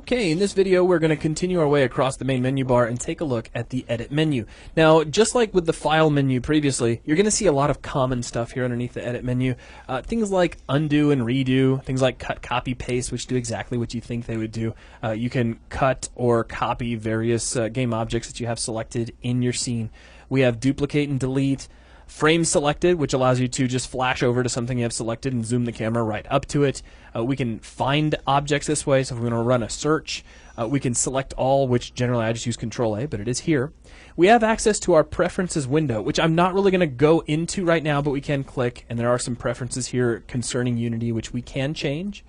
Okay, in this video we're going to continue our way across the main menu bar and take a look at the edit menu. Now, just like with the file menu previously, you're going to see a lot of common stuff here underneath the edit menu. Things like undo and redo, things like cut, copy, paste, which do exactly what you think they would do. You can cut or copy various game objects that you have selected in your scene. We have duplicate and delete. Frame selected, which allows you to just flash over to something you have selected and zoom the camera right up to it. We can find objects this way, so if we want to run a search, we can select all, which generally I just use Control-A, but it is here. We have access to our preferences window, which I'm not really going to go into right now, but we can click, and there are some preferences here concerning Unity, which we can change.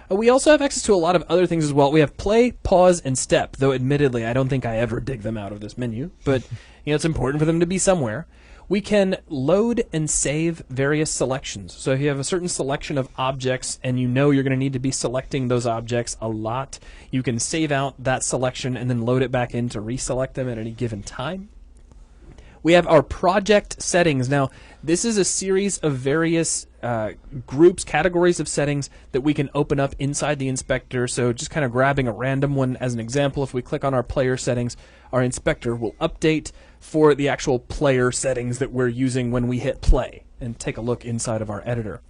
We also have access to a lot of other things as well. We have play, pause, and step, though admittedly I don't think I ever dig them out of this menu, but it's important for them to be somewhere. We can load and save various selections. So if you have a certain selection of objects and you know you're going to need to be selecting those objects a lot, you can save out that selection and then load it back in to reselect them at any given time. We have our project settings. Now, this is a series of various groups, categories of settings that we can open up inside the inspector. So just kind of grabbing a random one as an example, if we click on our player settings, our inspector will update for the actual player settings that we're using when we hit play and take a look inside of our editor.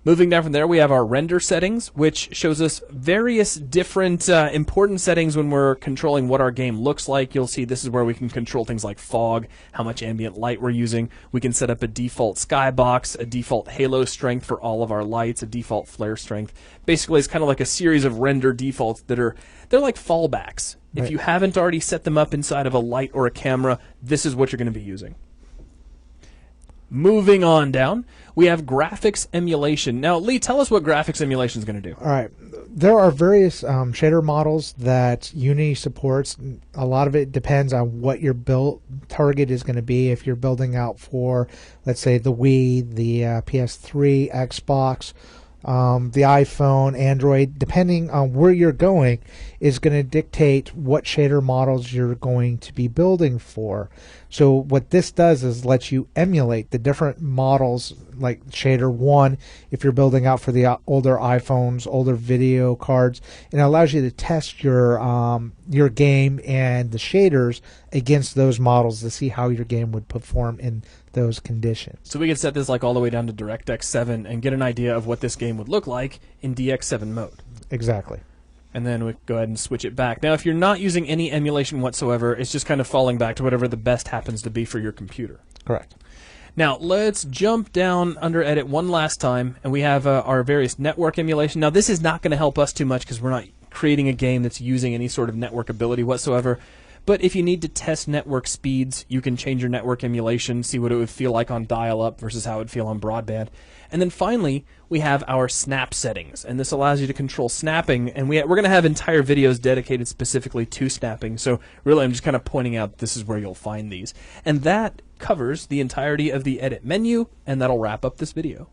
Moving down from there, we have our render settings, which shows us various different important settings when we're controlling what our game looks like. You'll see this is where we can control things like fog, how much ambient light we're using. We can set up a default skybox, a default halo strength for all of our lights, a default flare strength. Basically, it's kind of like a series of render defaults they're like fallbacks. Right. If you haven't already set them up inside of a light or a camera, this is what you're going to be using. Moving on down, we have graphics emulation. Now, Lee, tell us what graphics emulation is going to do. All right. There are various shader models that Unity supports. A lot of it depends on what your build target is going to be. If you're building out for, let's say, the Wii, the PS3, Xbox, the iPhone, Android, depending on where you're going, is going to dictate what shader models you're going to be building for. So what this does is lets you emulate the different models, like shader 1 if you're building out for the older iPhones, older video cards, and it allows you to test your game and the shaders against those models to see how your game would perform in those conditions. So we can set this like all the way down to DirectX 7 and get an idea of what this game would look like in DX7 mode. Exactly. And then we go ahead and switch it back. Now, if you're not using any emulation whatsoever, it's just kind of falling back to whatever the best happens to be for your computer. Correct. Now, let's jump down under Edit one last time, and we have our various network emulation. Now, this is not going to help us too much because we're not creating a game that's using any sort of network ability whatsoever. But if you need to test network speeds, you can change your network emulation, see what it would feel like on dial-up versus how it would feel on broadband. And then finally, we have our snap settings, and this allows you to control snapping, and we're going to have entire videos dedicated specifically to snapping, so really I'm just kind of pointing out this is where you'll find these. And that covers the entirety of the edit menu, and that'll wrap up this video.